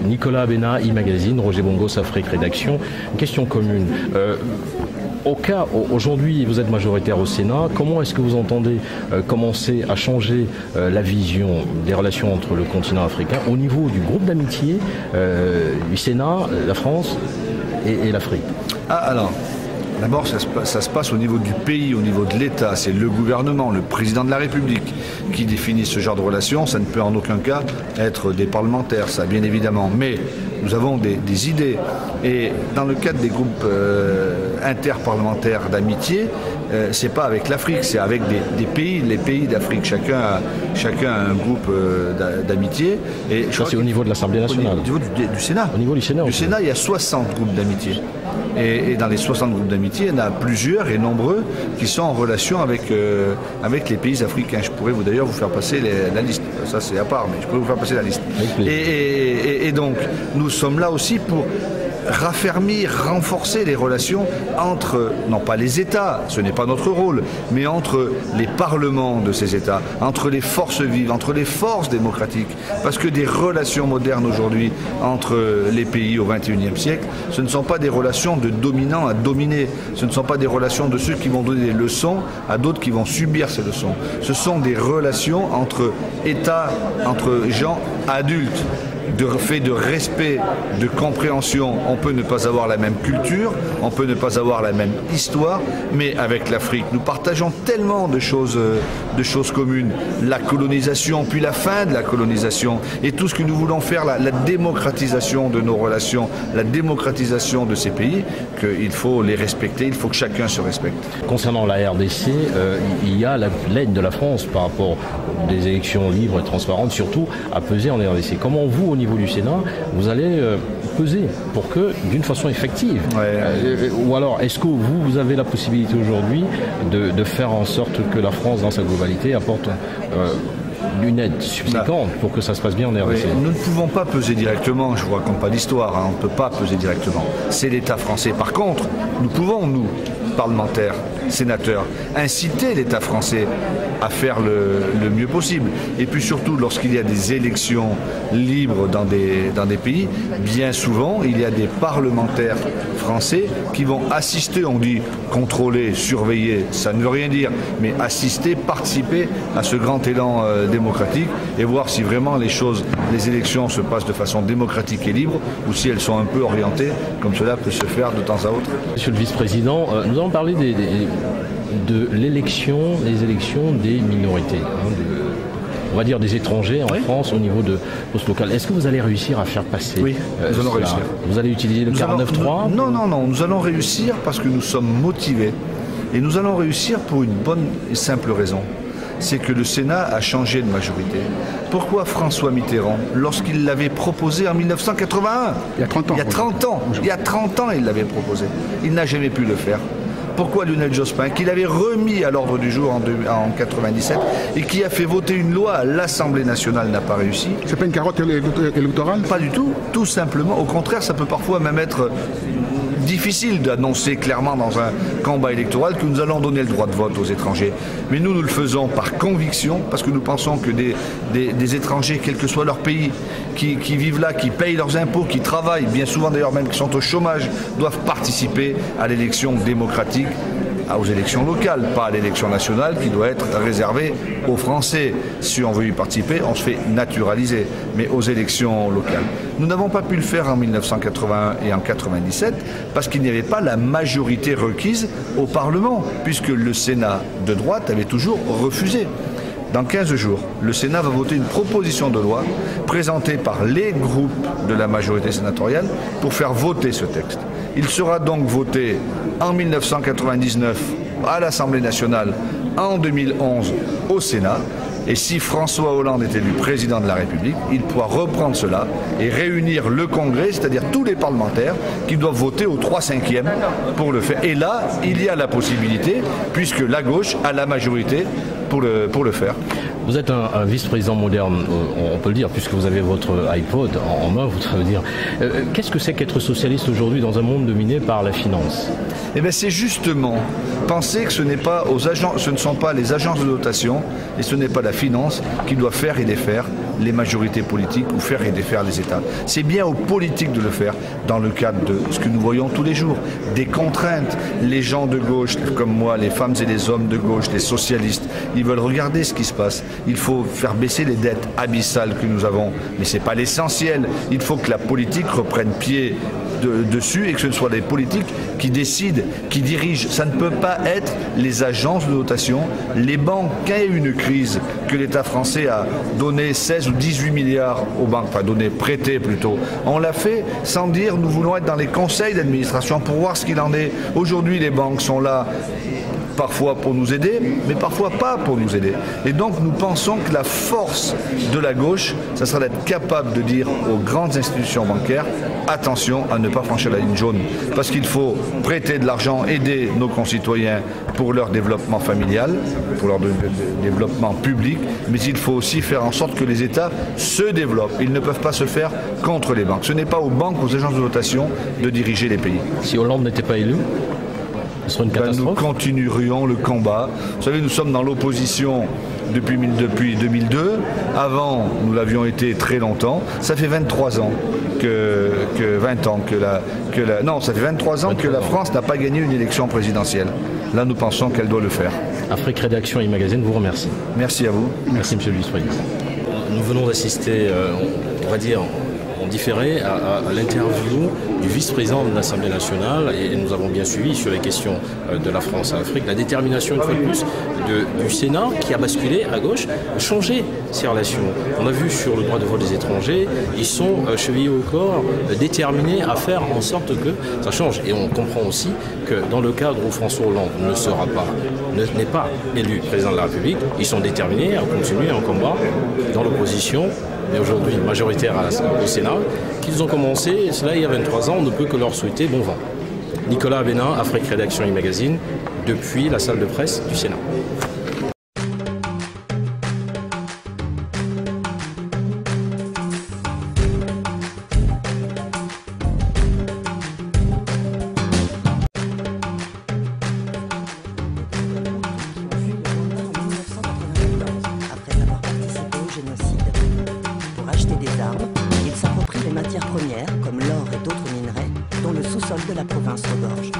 Nicolas Abena, e-magazine, Roger Bongos, Afrique Rédaction. Une question commune. Au cas, aujourd'hui, vous êtes majoritaire au Sénat. Comment est-ce que vous entendez commencer à changer la vision des relations entre le continent africain au niveau du groupe d'amitié du Sénat, la France et l'Afrique? Alors, d'abord, ça se passe au niveau du pays, au niveau de l'État. C'est le gouvernement, le président de la République qui définit ce genre de relations. Ça ne peut en aucun cas être des parlementaires, ça, bien évidemment. Mais nous avons des idées. Et dans le cadre des groupes interparlementaires d'amitié, c'est pas avec l'Afrique, c'est avec des pays, les pays d'Afrique. Chacun a un groupe d'amitié. Et ça, c'est au niveau de l'Assemblée nationale. Au niveau du Sénat. Au niveau du Sénat. Du Sénat, il y a 60 groupes d'amitié. Et dans les 60 groupes d'amitié, il y en a plusieurs et nombreux qui sont en relation avec les pays africains. Je pourrais d'ailleurs vous faire passer la liste. Ça, c'est à part, mais je pourrais vous faire passer la liste. Et donc, nous sommes là aussi pour raffermir, renforcer les relations entre, non pas les États, ce n'est pas notre rôle, mais entre les parlements de ces États, entre les forces vives, entre les forces démocratiques. Parce que des relations modernes aujourd'hui entre les pays au XXIe siècle, ce ne sont pas des relations de dominants à dominés, ce ne sont pas des relations de ceux qui vont donner des leçons à d'autres qui vont subir ces leçons. Ce sont des relations entre États, entre gens adultes. De fait de respect, de compréhension, on peut ne pas avoir la même culture, on peut ne pas avoir la même histoire, mais avec l'Afrique, nous partageons tellement de choses communes. La colonisation, puis la fin de la colonisation, et tout ce que nous voulons faire, la démocratisation de nos relations, la démocratisation de ces pays, qu'il faut les respecter, il faut que chacun se respecte. Concernant la RDC, il y a l'aide de la France par rapport des élections libres et transparentes, surtout à peser en RDC. Comment vous, au niveau du Sénat, vous allez peser pour que, d'une façon effective, ou alors est-ce que vous avez la possibilité aujourd'hui de faire en sorte que la France, dans sa globalité, apporte une aide subséquente pour que ça se passe bien en RDC? Oui, nous ne pouvons pas peser directement, je ne vous raconte pas l'histoire, on ne peut pas peser directement. C'est l'État français. Par contre, nous pouvons, nous, parlementaires, sénateurs, inciter l'État français à faire le mieux possible. Et puis surtout, lorsqu'il y a des élections libres dans des pays, bien souvent, il y a des parlementaires français qui vont assister, on dit contrôler, surveiller, ça ne veut rien dire, mais assister, participer à ce grand élan démocratique et voir si vraiment les élections se passent de façon démocratique et libre ou si elles sont un peu orientées, comme cela peut se faire de temps à autre. Monsieur le vice-président, nous allons parler de les élections des minorités, on va dire des étrangers en France au niveau de poste local. Est-ce que vous allez réussir à faire passer? Oui, nous allons réussir. Vous allez utiliser le 49.3? Non, nous allons réussir parce que nous sommes motivés. Et nous allons réussir pour une bonne et simple raison. C'est que le Sénat a changé de majorité. Pourquoi François Mitterrand, lorsqu'il l'avait proposé en 1981, il y a 30 ans, il l'avait proposé, il n'a jamais pu le faire. Pourquoi Lionel Jospin, qu'il avait remis à l'ordre du jour en 1997 et qui a fait voter une loi à l'Assemblée nationale, n'a pas réussi? C'est pas une carotte électorale? Pas du tout, tout simplement. Au contraire, ça peut parfois même être difficile d'annoncer clairement dans un combat électoral que nous allons donner le droit de vote aux étrangers. Mais nous le faisons par conviction, parce que nous pensons que des étrangers, quel que soit leur pays, qui vivent là, qui payent leurs impôts, qui travaillent, bien souvent d'ailleurs même qui sont au chômage, doivent participer à l'élection démocratique, aux élections locales, pas à l'élection nationale qui doit être réservée aux Français. Si on veut y participer, on se fait naturaliser, mais aux élections locales. Nous n'avons pas pu le faire en 1981 et en 1997 parce qu'il n'y avait pas la majorité requise au Parlement, puisque le Sénat de droite avait toujours refusé. Dans 15 jours, le Sénat va voter une proposition de loi présentée par les groupes de la majorité sénatoriale pour faire voter ce texte. Il sera donc voté en 1999 à l'Assemblée nationale, en 2011 au Sénat. Et si François Hollande est élu président de la République, il pourra reprendre cela et réunir le Congrès, c'est-à-dire tous les parlementaires qui doivent voter au 3/5e pour le faire. Et là, il y a la possibilité, puisque la gauche a la majorité pour le faire. Vous êtes un vice-président moderne, on peut le dire, puisque vous avez votre iPod en main, ça veut dire. Qu'est-ce que c'est qu'être socialiste aujourd'hui dans un monde dominé par la finance? Eh bien, c'est justement penser que ce ne sont pas les agences de notation et ce n'est pas la finance qui doit faire et défaire les majorités politiques ou faire et défaire les États. C'est bien aux politiques de le faire dans le cadre de ce que nous voyons tous les jours, des contraintes. Les gens de gauche, comme moi, les femmes et les hommes de gauche, les socialistes, ils veulent regarder ce qui se passe. Il faut faire baisser les dettes abyssales que nous avons, mais ce n'est pas l'essentiel. Il faut que la politique reprenne pied dessus et que ce ne soit les politiques qui décident, qui dirigent. Ça ne peut pas être les agences de notation, les banques. Quand il y a eu une crise, que l'État français a donné 16 ou 18 milliards aux banques, enfin prêté plutôt, on l'a fait sans dire nous voulons être dans les conseils d'administration pour voir ce qu'il en est. Aujourd'hui, les banques sont là parfois pour nous aider, mais parfois pas pour nous aider. Et donc nous pensons que la force de la gauche, ça sera d'être capable de dire aux grandes institutions bancaires, attention à ne pas franchir la ligne jaune, parce qu'il faut prêter de l'argent, aider nos concitoyens pour leur développement familial, pour leur développement public, mais il faut aussi faire en sorte que les États se développent. Ils ne peuvent pas se faire contre les banques. Ce n'est pas aux banques, aux agences de notation de diriger les pays. Si Hollande n'était pas élu, ce serait une catastrophe. Nous continuerions le combat. Vous savez, nous sommes dans l'opposition depuis 2002. Avant, nous l'avions été très longtemps. Ça fait 23 ans ça fait 23 ans que la France n'a pas gagné une élection présidentielle. Là, nous pensons qu'elle doit le faire. Afrique Rédaction et Magazine vous remercie. Merci à vous. Merci, monsieur le vice-président. Nous venons d'assister, on va dire, en différé à l'interview du vice-président de l'Assemblée nationale et nous avons bien suivi sur les questions de la France à l'Afrique la détermination une fois de plus du Sénat qui a basculé à gauche, changer ses relations. On a vu sur le droit de vote des étrangers, ils sont chevillés au corps, déterminés à faire en sorte que ça change. Et on comprend aussi que dans le cadre où François Hollande n'est pas élu président de la République, ils sont déterminés à continuer un combat dans l'opposition, mais aujourd'hui majoritaire au Sénat, qu'ils ont commencé, cela il y a 23 ans, on ne peut que leur souhaiter bon vent. Nicolas Bénin, Afrique Rédaction et Magazine, depuis la salle de presse du Sénat. Ils s'approprient les matières premières, comme l'or et d'autres minerais, dont le sous-sol de la province regorge.